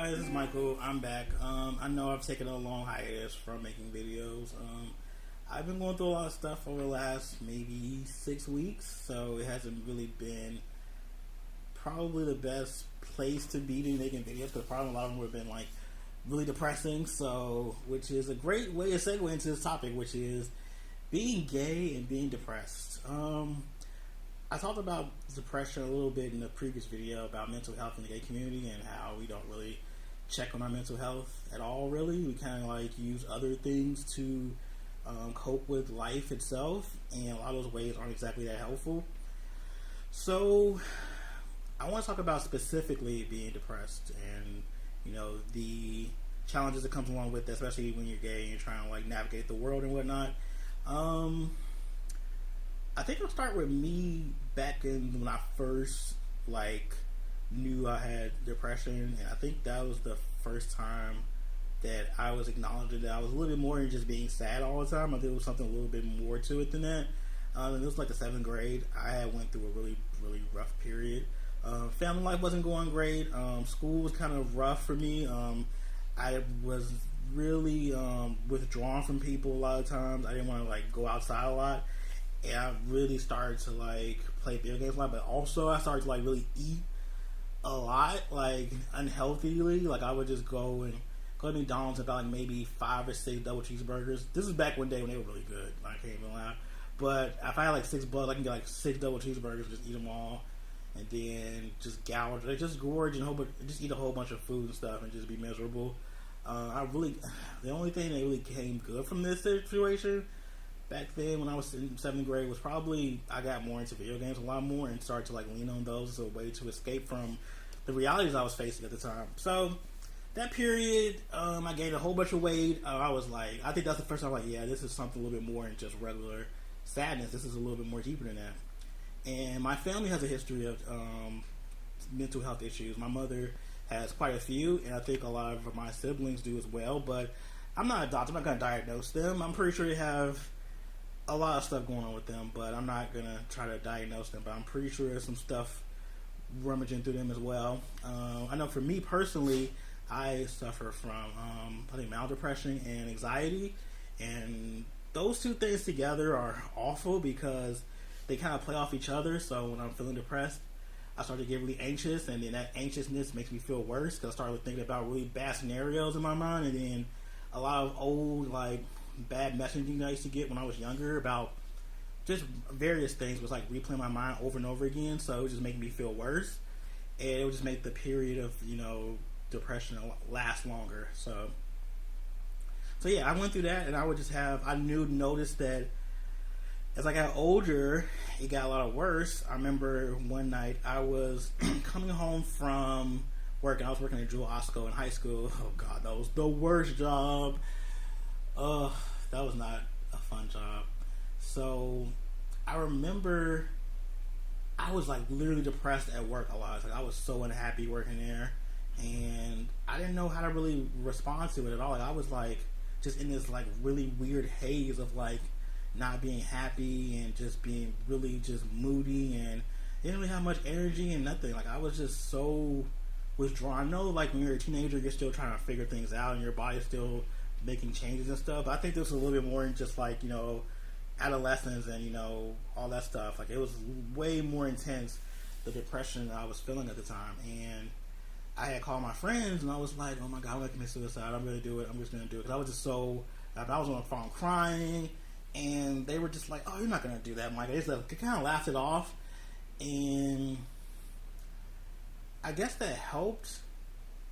guys, it's Michael. I'm back. I know I've taken a long hiatus from making videos. I've been going through a lot of stuff over the last maybe 6 weeks, so it hasn't really been probably the best place to be to making videos, because probably a lot of them have been like really depressing. So, which is a great way to segue into this topic, which is being gay and being depressed. I talked about depression a little bit in the previous video about mental health in the gay community and how we don't really check on our mental health at all, really. We kind of like use other things to cope with life itself, and a lot of those ways aren't exactly that helpful. So I want to talk about specifically being depressed and, you know, the challenges that comes along with that, especially when you're gay and you're trying to like navigate the world and whatnot. I think I'll start with me back in when I first like knew I had depression, and I think that was the first time that I was acknowledging that I was a little bit more than just being sad all the time. I think there was something a little bit more to it than that. And it was like the 7th grade. I had went through a really, really rough period. Family life wasn't going great. School was kind of rough for me. I was really withdrawn from people a lot of times. I didn't want to like go outside a lot. And I really started to like play video games a lot, but also I started to like really eat a lot, like unhealthily. Like I would just go to McDonald's and got like maybe 5 or 6 double cheeseburgers. This is back one day when they were really good. I can't even lie. But if I had like $6, I can get like 6 double cheeseburgers, just eat them all, and then just gouge, like just gorge and just eat a whole bunch of food and stuff, and just be miserable. The only thing that really came good from this situation back then when I was in 7th grade was probably I got more into video games a lot more and started to like lean on those as a way to escape from the realities I was facing at the time. So that period, I gained a whole bunch of weight. I was like, I think that's the first time I'm like, yeah, this is something a little bit more than just regular sadness. This is a little bit more deeper than that. And my family has a history of mental health issues. My mother has quite a few, and I think a lot of my siblings do as well. But I'm not a doctor. I'm not going to diagnose them. I'm pretty sure they have a lot of stuff going on with them, but I'm not going to try to diagnose them. But I'm pretty sure there's some stuff rummaging through them as well. I know for me personally, I suffer from I think mild depression and anxiety, and those two things together are awful because they kind of play off each other. So when I'm feeling depressed, I start to get really anxious, and then that anxiousness makes me feel worse because I started thinking about really bad scenarios in my mind, and then a lot of old like bad messaging I used to get when I was younger about just various things was like replaying my mind over and over again. So it was just making me feel worse, and it would just make the period of, you know, depression last longer. So yeah, I went through that, and I would just noticed that as I got older, it got a lot worse. I remember one night I was coming home from work, and I was working at Jewel Osco in high school. Oh God, that was the worst job. That was not a fun job. So I remember I was like literally depressed at work a lot. Like I was so unhappy working there, and I didn't know how to really respond to it at all. Like I was like just in this like really weird haze of like not being happy and just being really just moody, and didn't really have much energy and nothing. Like I was just so withdrawn. I know like when you're a teenager, you're still trying to figure things out and your body's still making changes and stuff. But I think this was a little bit more than just like, you know, adolescence and, you know, all that stuff. Like it was way more intense, the depression that I was feeling at the time. And I had called my friends, and I was like, oh my God, I'm going to commit suicide. I'm going to do it. I'm just going to do it. Because I was just so, I was on the phone crying, and they were just like, oh, you're not going to do that, Mike. They kind of laughed it off. And I guess that helped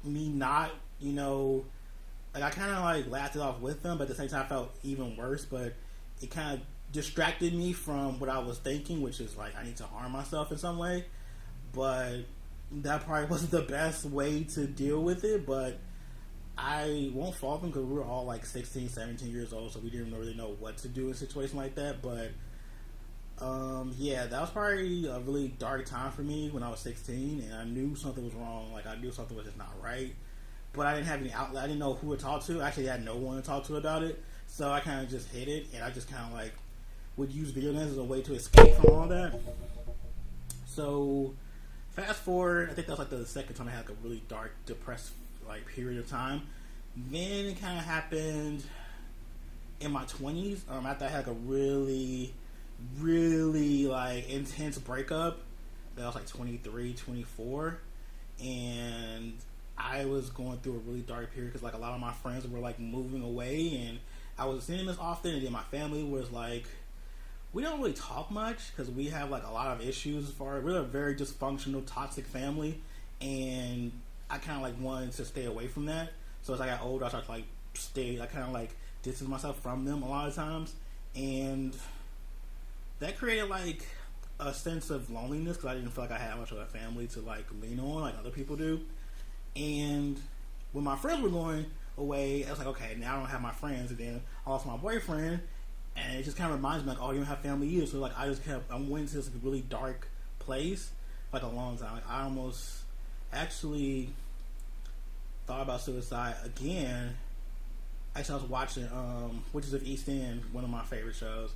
me not, you know, like I kind of like laughed it off with them, but at the same time I felt even worse. But it kind of distracted me from what I was thinking, which is like I need to harm myself in some way. But that probably wasn't the best way to deal with it. But I won't fault them because we were all like 16, 17 years old, so we didn't really know what to do in a situation like that. But yeah, that was probably a really dark time for me when I was 16, and I knew something was wrong. Like I knew something was just not right, but I didn't have any outlet. I didn't know who to talk to. Actually, I had no one to talk to about it, so I kind of just hid it, and I just kind of like would use video games as a way to escape from all that. So fast forward, I think that was like the second time I had like a really dark, depressed like period of time. Then it kind of happened in my 20s. After I had like a really, really like intense breakup. That was like 23, 24, and I was going through a really dark period because like a lot of my friends were like moving away, and I wasn't seeing them as often. And then my family was like, we don't really talk much because we have like a lot of issues as far as we're a very dysfunctional, toxic family, and I kind of like wanted to stay away from that. So as I got older, I started to like I kind of like distance myself from them a lot of times, and that created like a sense of loneliness because I didn't feel like I had much of a family to like lean on like other people do. And when my friends were going away, I was like, okay, now I don't have my friends, and then I lost my boyfriend, and it just kind of reminds me like, oh, you don't have family either. So like I went into this really dark place for like a long time. Like I almost actually thought about suicide again. Actually, I was watching Witches of East End, one of my favorite shows.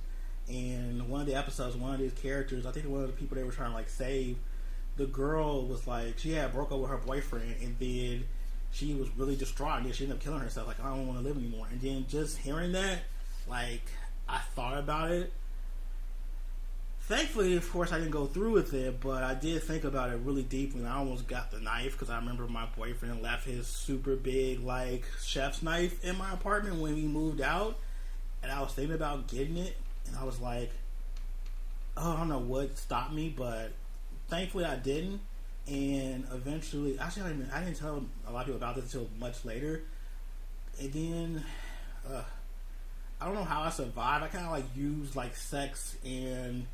And one of the episodes, one of these characters, I think one of the people they were trying to like save, the girl was like, she had broke up with her boyfriend, and then she was really distraught, and then she ended up killing herself. Like, I don't want to live anymore. And then just hearing that, like, I thought about it. Thankfully, of course, I didn't go through with it, but I did think about it really deeply, and I almost got the knife because I remember my boyfriend left his super big, like, chef's knife in my apartment when we moved out, and I was thinking about getting it. And I was like, oh, I don't know what stopped me, but thankfully I didn't. And eventually, actually, I didn't tell a lot of people about this until much later. And then, I don't know how I survived. I kind of like used like sex, and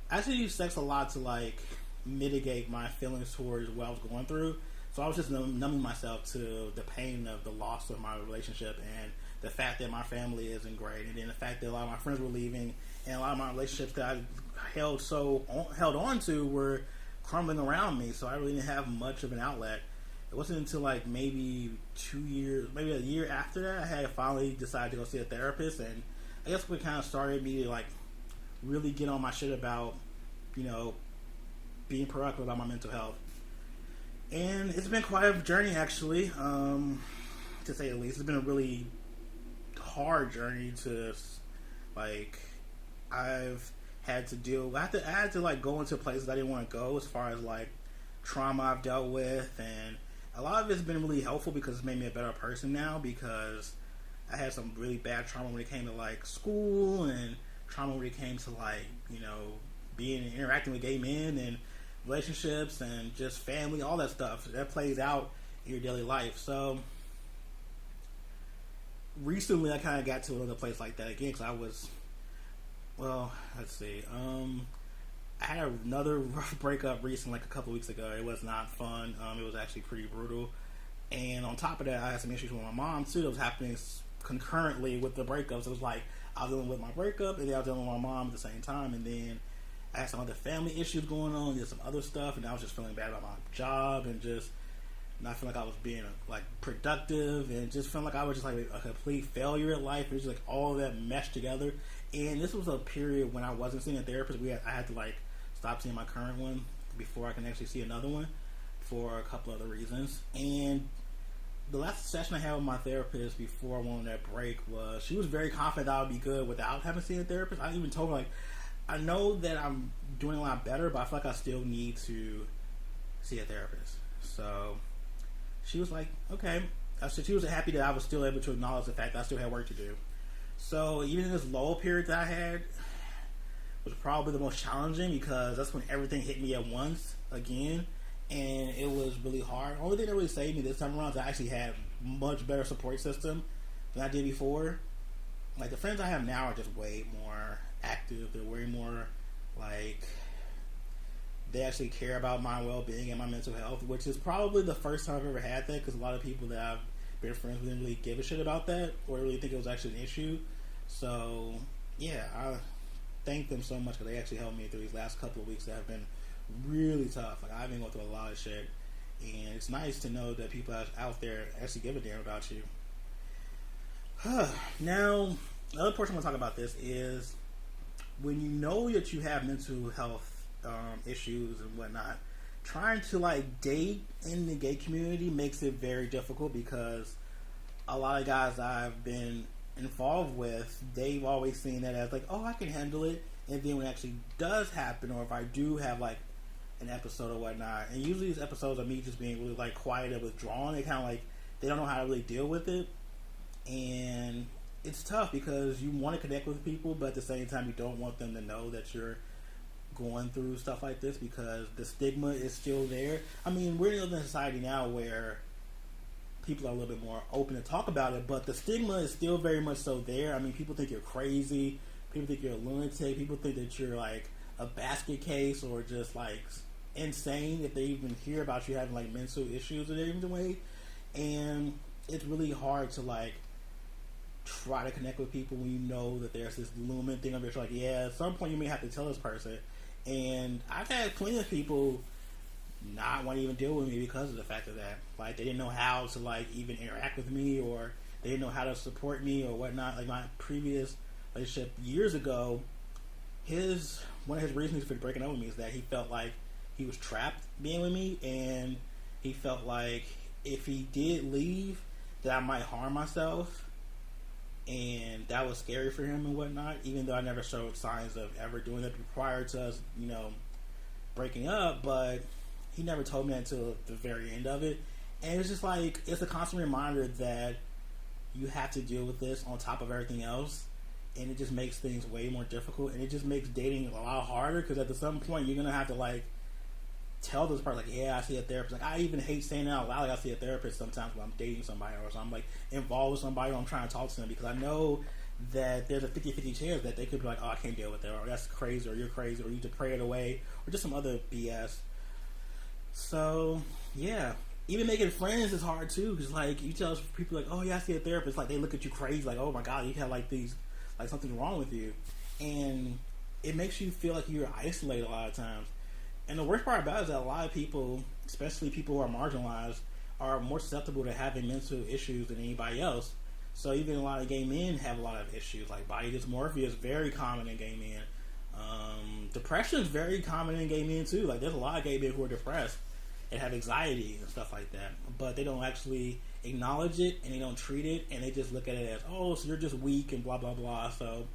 I actually used sex a lot to like mitigate my feelings towards what I was going through. So I was just numbing myself to the pain of the loss of my relationship and the fact that my family isn't great, and then the fact that a lot of my friends were leaving, and a lot of my relationships that I held on to were crumbling around me. So I really didn't have much of an outlet. It wasn't until like maybe 2 years, maybe a year after that, I had finally decided to go see a therapist, and I guess what kind of started me to like really get on my shit about, you know, being proactive about my mental health. And it's been quite a journey, actually, to say the least. It's been a really hard journey to, like, I had to like go into places I didn't want to go as far as like trauma I've dealt with, and a lot of it's been really helpful because it's made me a better person now, because I had some really bad trauma when it came to like school, and trauma when it came to like, you know, interacting with gay men and relationships and just family, all that stuff that plays out in your daily life. So recently I kind of got to another place like that again, because I was, well, let's see, I had another rough breakup recently, like a couple weeks ago. It was not fun. It was actually pretty brutal, and on top of that, I had some issues with my mom too that was happening concurrently with the breakups. It was like I was dealing with my breakup, and then I was dealing with my mom at the same time, and then I had some other family issues going on, did some other stuff, and I was just feeling bad about my job, and just not feeling like I was being like productive, and just feeling like I was just like a complete failure at life. It was just like all of that meshed together. And this was a period when I wasn't seeing a therapist. I had to like stop seeing my current one before I can actually see another one for a couple other reasons. And the last session I had with my therapist before I went on that break was, she was very confident that I would be good without having seen a therapist. I even told her, like, I know that I'm doing a lot better, but I feel like I still need to see a therapist. So she was like, okay. So she was happy that I was still able to acknowledge the fact that I still had work to do. So even in this lull period that I had was probably the most challenging, because that's when everything hit me at once again, and it was really hard. The only thing that really saved me this time around is I actually had much better support system than I did before. Like, the friends I have now are just way more active. They're way more like, they actually care about my well-being and my mental health, which is probably the first time I've ever had that, because a lot of people that I've been friends with didn't really give a shit about that or really think it was actually an issue. So yeah, I thank them so much, because they actually helped me through these last couple of weeks that have been really tough. Like, I've been going through a lot of shit, and it's nice to know that people out there actually give a damn about you. Now, the other portion I want to talk about this is, when you know that you have mental health issues and whatnot, trying to like date in the gay community makes it very difficult because a lot of guys I've been involved with, they've always seen that as like, oh, I can handle it. And then when it actually does happen, or if I do have like an episode or whatnot, and usually these episodes are me just being really like quiet and withdrawn, they kind of like, they don't know how to really deal with it. And it's tough because you want to connect with people, but at the same time you don't want them to know that you're going through stuff like this because the stigma is still there. I mean, we're in a society now where people are a little bit more open to talk about it, but the stigma is still very much so there. I mean, people think you're crazy, people think you're a lunatic, people think that you're like a basket case or just like insane if they even hear about you having like mental issues in any way. And it's really hard to like try to connect with people when you know that there's this looming thing of it. Like, yeah, at some point you may have to tell this person. And I've had plenty of people not want to even deal with me because of the fact of that. Like, they didn't know how to like even interact with me, or they didn't know how to support me or whatnot. Like my previous relationship years ago, one of his reasons for breaking up with me is that he felt like he was trapped being with me, and he felt like if he did leave, that I might harm myself, and that was scary for him and whatnot. Even though I never showed signs of ever doing it prior to us, breaking up, but he never told me until the very end of it. And it's just like, it's a constant reminder that you have to deal with this on top of everything else, and it just makes things way more difficult, and it just makes dating a lot harder because at some point you're gonna have to like tell this person like, yeah, I see a therapist. Like, I even hate saying it out loud, like I see a therapist sometimes when I'm dating somebody or so I'm like involved with somebody or I'm trying to talk to them, because I know that there's a 50-50 chance that they could be like, oh, I can't deal with that, or that's crazy, or you're crazy, or you need to pray it away, or just some other BS. So yeah, even making friends is hard too, because like you tell people like, oh yeah, I see a therapist, like they look at you crazy, like, oh my god, you have like these, like something's wrong with you, and it makes you feel like you're isolated a lot of times. And the worst part about it is that a lot of people, especially people who are marginalized, are more susceptible to having mental issues than anybody else. So even a lot of gay men have a lot of issues, like body dysmorphia is very common in gay men. Depression is very common in gay men too. Like, there's a lot of gay men who are depressed and have anxiety and stuff like that, but they don't actually acknowledge it, and they don't treat it, and they just look at it as, oh, so you're just weak and blah blah blah. So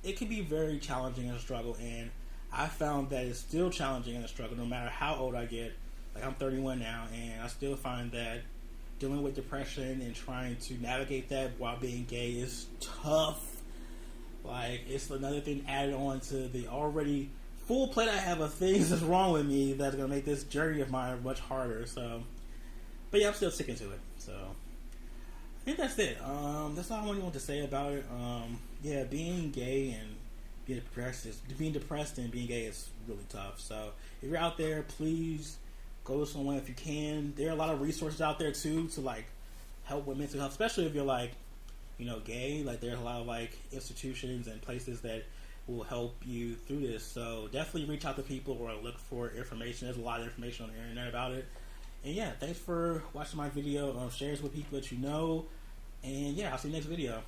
it can be very challenging and a struggle, and I found that it's still challenging and a struggle no matter how old I get. Like, I'm 31 now, and I still find that dealing with depression and trying to navigate that while being gay is tough. Like, it's another thing added on to the already full plate I have of things that's wrong with me that's going to make this journey of mine much harder. So, but yeah, I'm still sticking to it. So, I think that's it. That's all I really want to say about it. Yeah, being gay and being depressed and being gay is really tough. So, if you're out there, please go to someone if you can. There are a lot of resources out there too to like help with mental health, especially if you're like, gay. Like, there's a lot of like institutions and places that will help you through this. So definitely reach out to people or look for information. There's a lot of information on the internet about it. And yeah, thanks for watching my video. Share this with people that you know. And yeah, I'll see you next video.